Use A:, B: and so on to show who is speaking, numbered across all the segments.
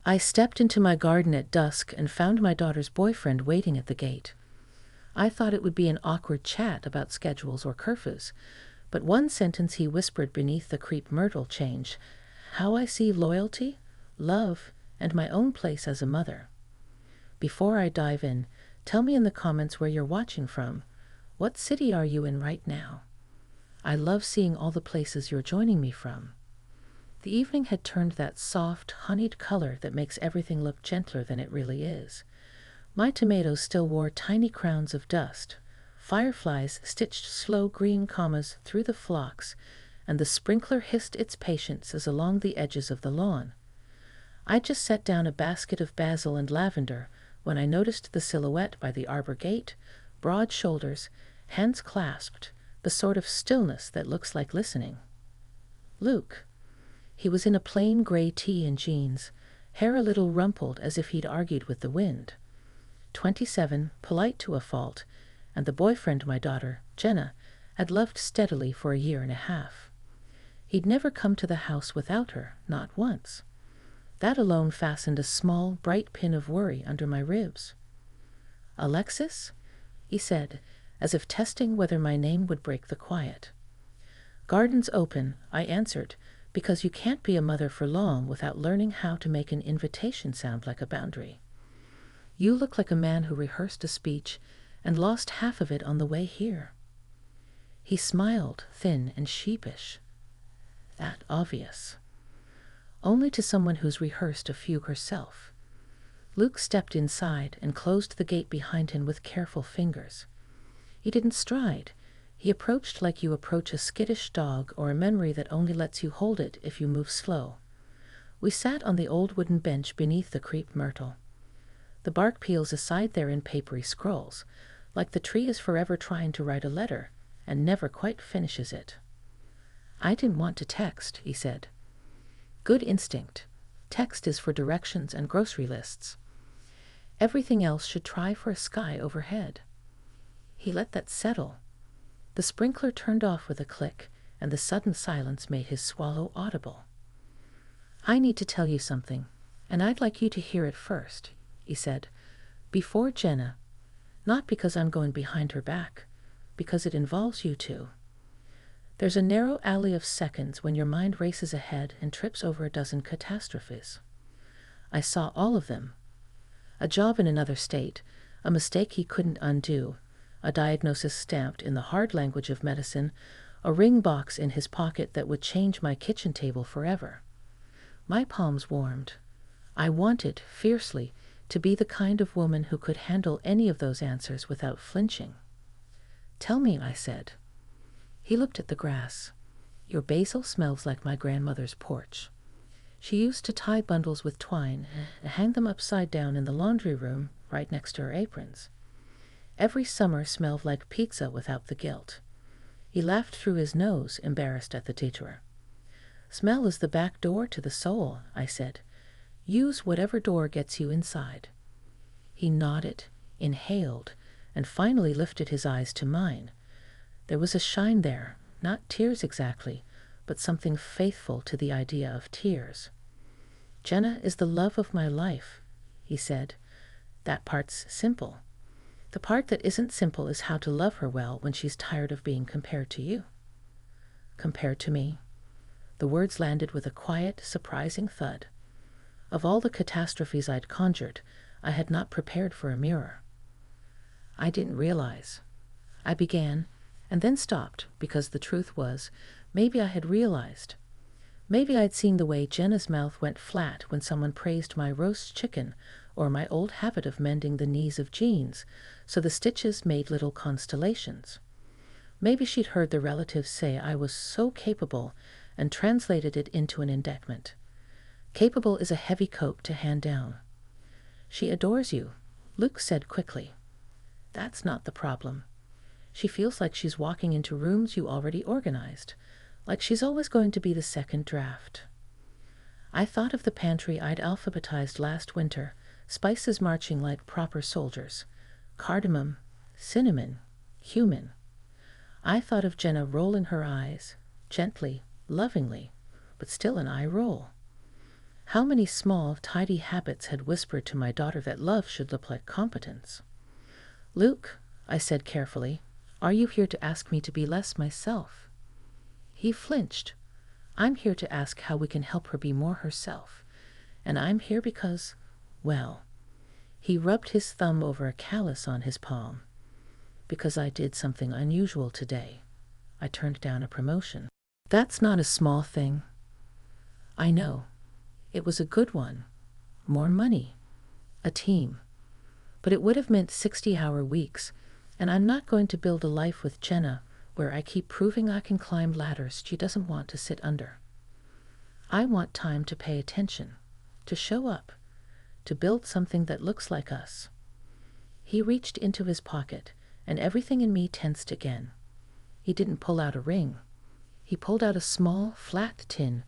A: I stepped into my garden at dusk and found my daughter's boyfriend waiting at the gate. I thought it would be an awkward chat about schedules or curfews, but one sentence he whispered beneath the crepe myrtle changed how I see loyalty, love, and my own place as a mother. Before I dive in, tell me in the comments where you're watching from. What city are you in right now? I love seeing all the places you're joining me from. The evening had turned that soft, honeyed color that makes everything look gentler than it really is. My tomatoes still wore tiny crowns of dust. Fireflies stitched slow green commas through the phlox, and the sprinkler hissed its patience as along the edges of the lawn. I just set down a basket of basil and lavender when I noticed the silhouette by the arbor gate, broad shoulders, hands clasped, the sort of stillness that looks like listening. Luke. He was in a plain gray tee and jeans, hair a little rumpled as if he'd argued with the wind. 27, polite to a fault, and the boyfriend my daughter, Jenna, had loved steadily for a year and a half. He'd never come to the house without her, not once. That alone fastened a small, bright pin of worry under my ribs. "Alexis?" he said, as if testing whether my name would break the quiet. "Garden's open," I answered, because you can't be a mother for long without learning how to make an invitation sound like a boundary. You look like a man who rehearsed a speech and lost half of it on the way here. He smiled, thin and sheepish. That obvious. Only to someone who's rehearsed a few herself. Luke stepped inside and closed the gate behind him with careful fingers. He didn't stride. He approached like you approach a skittish dog or a memory that only lets you hold it if you move slow. We sat on the old wooden bench beneath the crepe myrtle. The bark peels aside there in papery scrolls, like the tree is forever trying to write a letter and never quite finishes it. "I didn't want to text," he said. "Good instinct. Text is for directions and grocery lists. Everything else should try for a sky overhead." He let that settle. The sprinkler turned off with a click, and the sudden silence made his swallow audible. "I need to tell you something, and I'd like you to hear it first," he said. "Before Jenna. Not because I'm going behind her back, because it involves you two. There's a narrow alley of seconds when your mind races ahead and trips over a dozen catastrophes. I saw all of them. A job in another state, a mistake he couldn't undo, a diagnosis stamped in the hard language of medicine, a ring box in his pocket that would change my kitchen table forever. My palms warmed. I wanted, fiercely, to be the kind of woman who could handle any of those answers without flinching. "Tell me," I said. He looked at the grass. "Your basil smells like my grandmother's porch. She used to tie bundles with twine and hang them upside down in the laundry room right next to her aprons. Every summer smelled like pizza without the guilt." He laughed through his nose, embarrassed at the detour. "Smell is the back door to the soul," I said. "Use whatever door gets you inside." He nodded, inhaled, and finally lifted his eyes to mine. There was a shine there, not tears exactly, but something faithful to the idea of tears. "Jenna is the love of my life," he said. "That part's simple. The part that isn't simple is how to love her well when she's tired of being compared to you." Compared to me. The words landed with a quiet, surprising thud. Of all the catastrophes I'd conjured, I had not prepared for a mirror. "I didn't realize." I began, and then stopped, because the truth was, maybe I had realized. Maybe I'd seen the way Jenna's mouth went flat when someone praised my roast chicken, or my old habit of mending the knees of jeans, so the stitches made little constellations. Maybe she'd heard the relatives say I was so capable and translated it into an indictment. Capable is a heavy coat to hand down. "She adores you," Luke said quickly. "That's not the problem. She feels like she's walking into rooms you already organized, like she's always going to be the second draft." I thought of the pantry I'd alphabetized last winter, spices marching like proper soldiers. Cardamom, cinnamon, cumin. I thought of Jenna rolling her eyes, gently, lovingly, but still an eye roll. How many small, tidy habits had whispered to my daughter that love should look like competence? "Luke," I said carefully, "are you here to ask me to be less myself?" He flinched. "I'm here to ask how we can help her be more herself. And I'm here because, well," he rubbed his thumb over a callus on his palm, "because I did something unusual today. I turned down a promotion." That's not a small thing. I know. It was a good one. More money. A team. But it would have meant 60-hour weeks, and I'm not going to build a life with Jenna where I keep proving I can climb ladders she doesn't want to sit under. I want time to pay attention, to show up, to build something that looks like us. He reached into his pocket, and everything in me tensed again. He didn't pull out a ring. He pulled out a small, flat tin,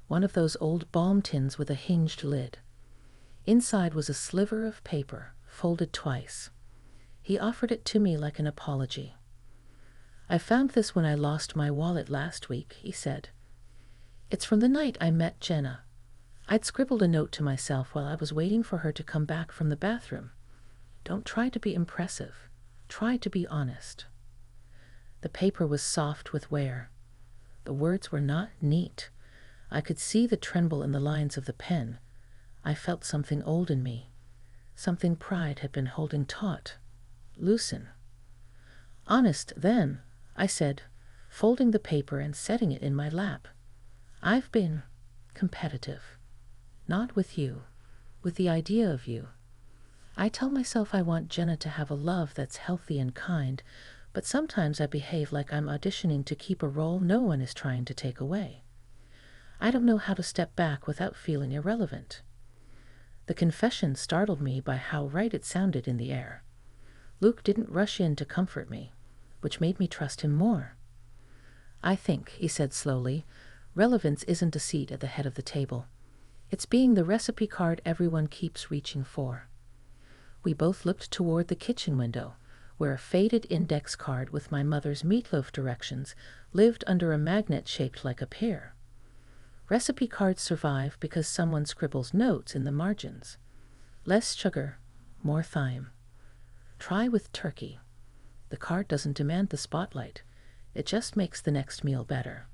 A: one of those old balm tins with a hinged lid. Inside was a sliver of paper, folded twice. He offered it to me like an apology. "I found this when I lost my wallet last week," he said. "It's from the night I met Jenna. I'd scribbled a note to myself while I was waiting for her to come back from the bathroom. Don't try to be impressive. Try to be honest." The paper was soft with wear. The words were not neat. I could see the tremble in the lines of the pen. I felt something old in me. Something pride had been holding taut. Loosen. "Honest, then," I said, folding the paper and setting it in my lap. "I've been competitive. Not with you, with the idea of you. I tell myself I want Jenna to have a love that's healthy and kind, but sometimes I behave like I'm auditioning to keep a role no one is trying to take away. I don't know how to step back without feeling irrelevant." The confession startled me by how right it sounded in the air. Luke didn't rush in to comfort me, which made me trust him more. "I think," he said slowly, "relevance isn't a seat at the head of the table. It's being the recipe card everyone keeps reaching for." We both looked toward the kitchen window, where a faded index card with my mother's meatloaf directions lived under a magnet shaped like a pear. Recipe cards survive because someone scribbles notes in the margins. Less sugar, more thyme. Try with turkey. The card doesn't demand the spotlight. It just makes the next meal better.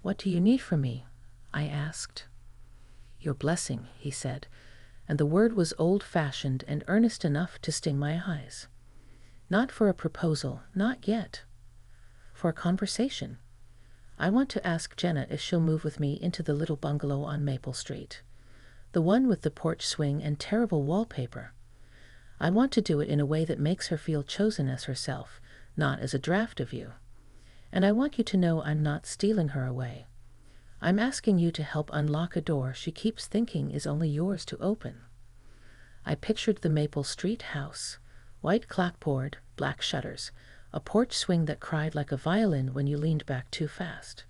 A: "What do you need from me?" I asked. "Your blessing," he said, and the word was old-fashioned and earnest enough to sting my eyes. "Not for a proposal, not yet. For a conversation. I want to ask Jenna if she'll move with me into the little bungalow on Maple Street. The one with the porch swing and terrible wallpaper. I want to do it in a way that makes her feel chosen as herself, not as a draft of you. And I want you to know I'm not stealing her away. I'm asking you to help unlock a door she keeps thinking is only yours to open." I pictured the Maple Street house, white clapboard, black shutters, a porch swing that cried like a violin when you leaned back too fast.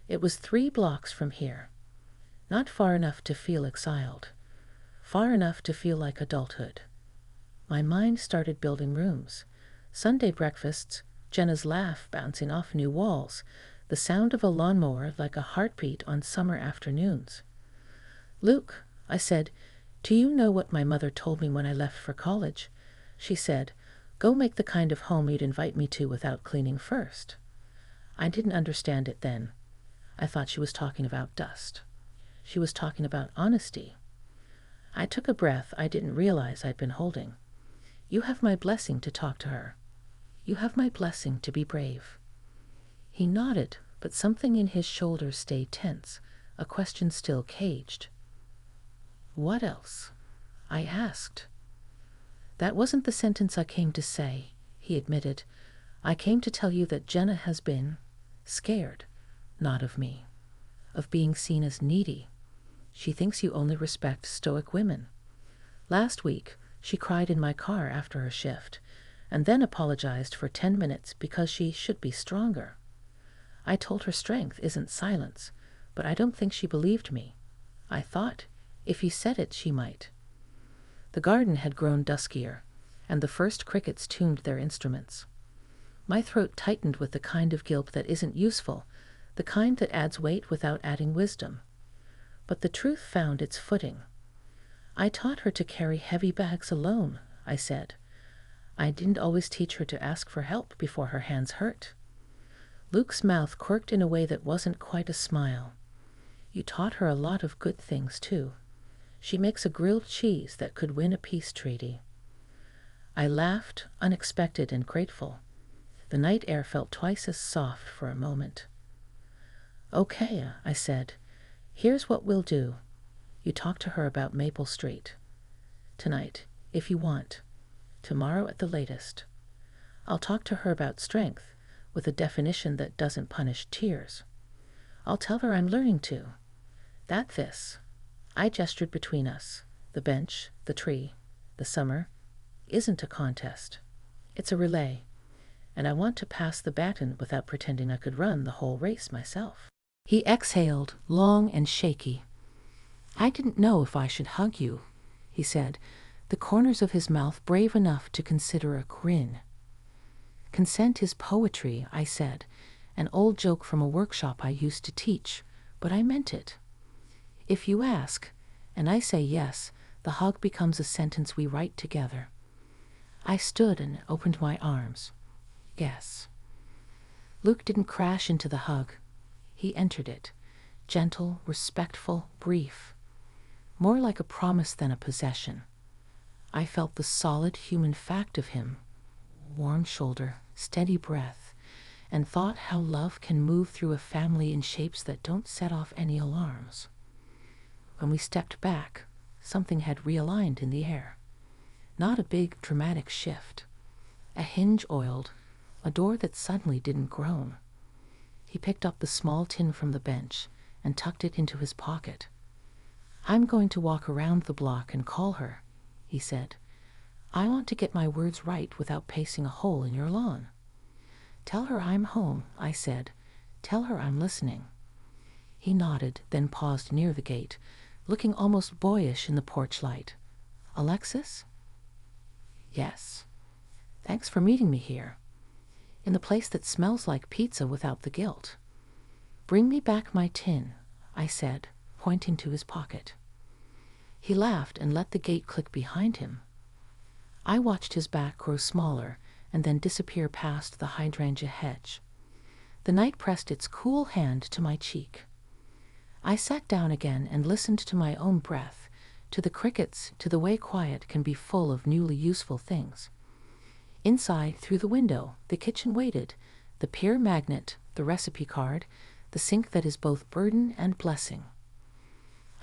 A: It was 3 blocks from here. Not far enough to feel exiled. Far enough to feel like adulthood. My mind started building rooms. Sunday breakfasts, Jenna's laugh bouncing off new walls, the sound of a lawnmower like a heartbeat on summer afternoons. "Luke," I said, "do you know what my mother told me when I left for college? She said, 'Go make the kind of home you'd invite me to without cleaning first.' I didn't understand it then. I thought she was talking about dust. She was talking about honesty." I took a breath I didn't realize I'd been holding. "You have my blessing to talk to her. You have my blessing to be brave." He nodded, but something in his shoulders stayed tense, a question still caged. "What else?" I asked. "That wasn't the sentence I came to say," he admitted. "I came to tell you that Jenna has been scared, not of me, of being seen as needy. She thinks you only respect stoic women. Last week, she cried in my car after her shift, and then apologized for 10 minutes because she should be stronger. I told her strength isn't silence, but I don't think she believed me. I thought, if you said it, she might." The garden had grown duskier, and the first crickets tuned their instruments. My throat tightened with the kind of guilt that isn't useful, the kind that adds weight without adding wisdom. But the truth found its footing. I taught her to carry heavy bags alone, I said. I didn't always teach her to ask for help before her hands hurt. Luke's mouth quirked in a way that wasn't quite a smile. You taught her a lot of good things, too. She makes a grilled cheese that could win a peace treaty. I laughed, unexpected and grateful. The night air felt twice as soft for a moment. Okay, I said. Here's what we'll do. You talk to her about Maple Street. Tonight, if you want. Tomorrow at the latest. I'll talk to her about strength, with a definition that doesn't punish tears. I'll tell her I'm learning to. That this. I gestured between us. The bench, the tree, the summer, isn't a contest. It's a relay. And I want to pass the baton without pretending I could run the whole race myself. He exhaled, long and shaky. I didn't know if I should hug you, he said, the corners of his mouth brave enough to consider a grin. Consent is poetry, I said, an old joke from a workshop I used to teach, but I meant it. If you ask, and I say yes, the hug becomes a sentence we write together. I stood and opened my arms. Yes. Luke didn't crash into the hug. He entered it, gentle, respectful, brief. More like a promise than a possession. I felt the solid human fact of him, warm shoulder, steady breath, and thought how love can move through a family in shapes that don't set off any alarms. When we stepped back, something had realigned in the air. Not a big, dramatic shift. A hinge oiled, a door that suddenly didn't groan. He picked up the small tin from the bench and tucked it into his pocket. I'm going to walk around the block and call her, he said. I want to get my words right without pacing a hole in your lawn. Tell her I'm home, I said. Tell her I'm listening. He nodded, then paused near the gate, looking almost boyish in the porch light. Alexis? Yes. Thanks for meeting me here. In the place that smells like pizza without the guilt. Bring me back my tin, I said, pointing to his pocket. He laughed and let the gate click behind him. I watched his back grow smaller and then disappear past the hydrangea hedge. The night pressed its cool hand to my cheek. I sat down again and listened to my own breath, to the crickets, to the way quiet can be full of newly useful things. Inside, through the window, the kitchen waited, the pier magnet, the recipe card, the sink that is both burden and blessing.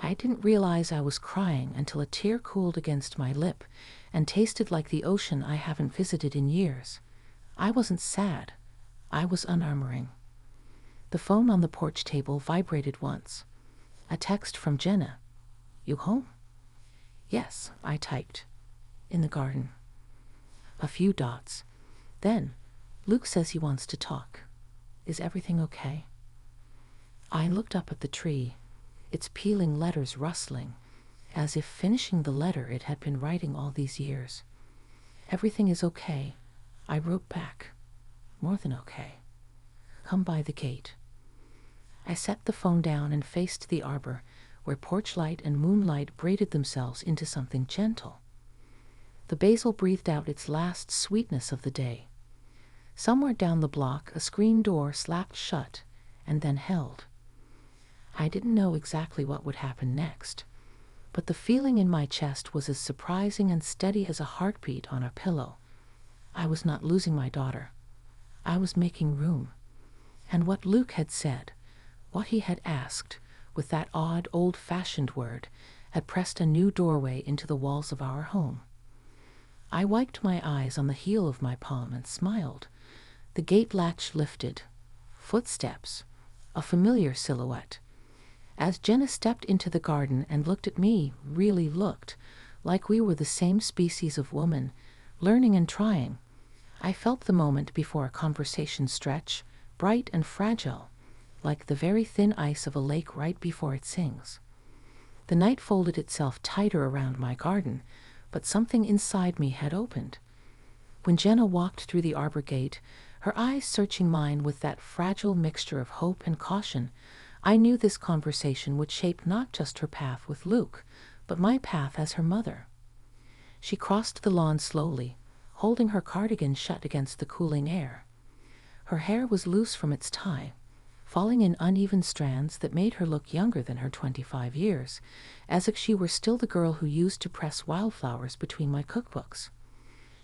A: I didn't realize I was crying until a tear cooled against my lip and tasted like the ocean I haven't visited in years. I wasn't sad. I was unarmoring. The phone on the porch table vibrated once. A text from Jenna. You home? Yes, I typed. In the garden. A few dots. Then, Luke says he wants to talk. Is everything okay? I looked up at the tree, its peeling letters rustling, as if finishing the letter it had been writing all these years. Everything is okay, I wrote back. More than okay. Come by the gate. I set the phone down and faced the arbor, where porch light and moonlight braided themselves into something gentle. The basil breathed out its last sweetness of the day. Somewhere down the block, a screen door slapped shut and then held. I didn't know exactly what would happen next, but the feeling in my chest was as surprising and steady as a heartbeat on a pillow. I was not losing my daughter. I was making room. And what Luke had said, what he had asked, with that odd, old-fashioned word, had pressed a new doorway into the walls of our home. I wiped my eyes on the heel of my palm and smiled. The gate latch lifted. Footsteps. A familiar silhouette. As Jenna stepped into the garden and looked at me, really looked, like we were the same species of woman, learning and trying, I felt the moment before a conversation stretch, bright and fragile, like the very thin ice of a lake right before it sings. The night folded itself tighter around my garden, but something inside me had opened. When Jenna walked through the arbor gate, her eyes searching mine with that fragile mixture of hope and caution, I knew this conversation would shape not just her path with Luke, but my path as her mother. She crossed the lawn slowly, holding her cardigan shut against the cooling air. Her hair was loose from its tie, falling in uneven strands that made her look younger than her 25 years, as if she were still the girl who used to press wildflowers between my cookbooks.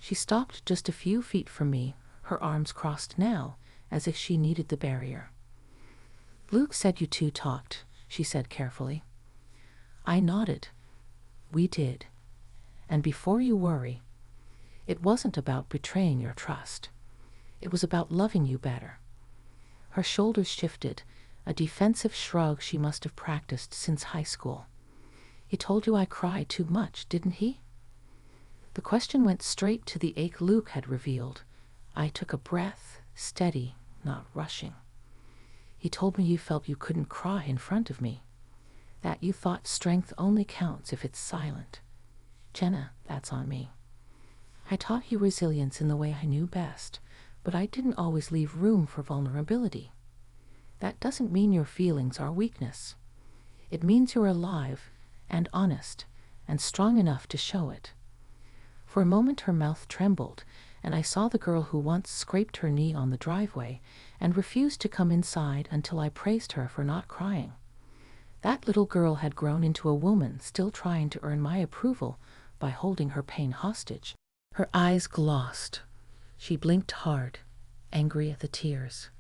A: She stopped just a few feet from me, her arms crossed now, as if she needed the barrier. "Luke said you two talked," she said carefully. I nodded. "We did. And before you worry, it wasn't about betraying your trust. It was about loving you better." Her shoulders shifted, a defensive shrug she must have practiced since high school. "He told you I cry too much, didn't he?" The question went straight to the ache Luke had revealed. I took a breath, steady, not rushing. "He told me you felt you couldn't cry in front of me. That you thought strength only counts if it's silent. Jenna, that's on me. I taught you resilience in the way I knew best, but I didn't always leave room for vulnerability. That doesn't mean your feelings are weakness. It means you're alive and honest and strong enough to show it." For a moment her mouth trembled, and I saw the girl who once scraped her knee on the driveway and refused to come inside until I praised her for not crying. That little girl had grown into a woman still trying to earn my approval by holding her pain hostage. Her eyes glossed. She blinked hard, angry at the tears.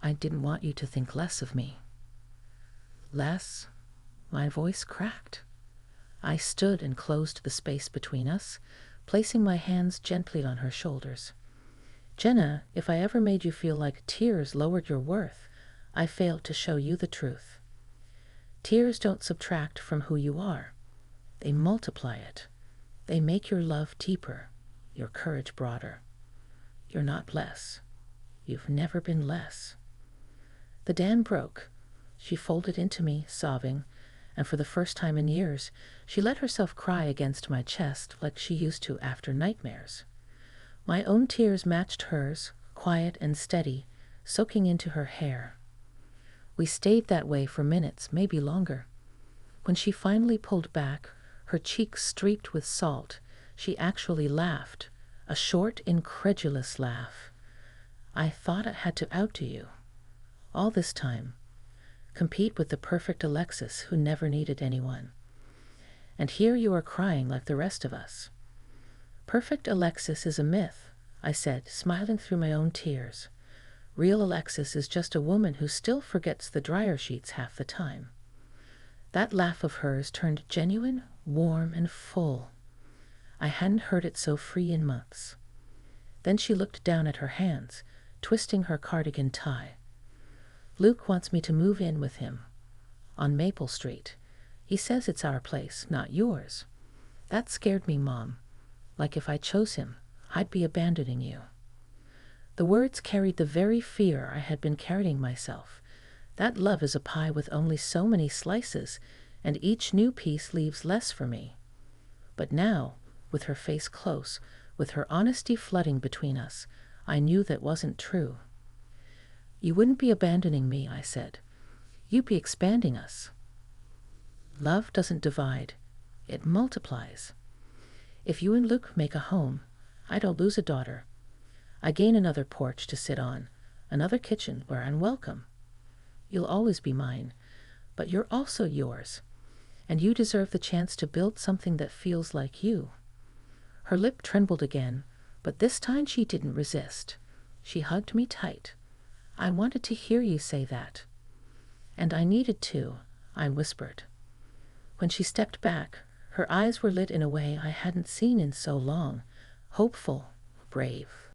A: "I didn't want you to think less of me." "Less?" My voice cracked. I stood and closed the space between us, placing my hands gently on her shoulders. "Jenna, if I ever made you feel like tears lowered your worth, I failed to show you the truth. Tears don't subtract from who you are. They multiply it. They make your love deeper, your courage broader. You're not less. You've never been less." The dam broke. She folded into me, sobbing, and for the first time in years, she let herself cry against my chest like she used to after nightmares. My own tears matched hers, quiet and steady, soaking into her hair. We stayed that way for minutes, maybe longer. When she finally pulled back, her cheeks streaked with salt, she actually laughed, a short, incredulous laugh. "I thought I had to outdo you. All this time. Compete with the perfect Alexis who never needed anyone. And here you are crying like the rest of us." "Perfect Alexis is a myth," I said, smiling through my own tears. "Real Alexis is just a woman who still forgets the dryer sheets half the time." That laugh of hers turned genuine, warm, and full. I hadn't heard it so free in months. Then she looked down at her hands, twisting her cardigan tie. "Luke wants me to move in with him. On Maple Street. He says it's our place, not yours. That scared me, Mom. Like if I chose him, I'd be abandoning you." The words carried the very fear I had been carrying myself. That love is a pie with only so many slices, and each new piece leaves less for me. But now, with her face close, with her honesty flooding between us, I knew that wasn't true. "You wouldn't be abandoning me," I said. "You'd be expanding us." Love doesn't divide. It multiplies. If you and Luke make a home, I don't lose a daughter. I gain another porch to sit on, another kitchen where I'm welcome. You'll always be mine, but you're also yours, and you deserve the chance to build something that feels like you." Her lip trembled again, but this time she didn't resist. She hugged me tight. "I wanted to hear you say that." "And I needed to," I whispered. When she stepped back, her eyes were lit in a way I hadn't seen in so long, hopeful, brave.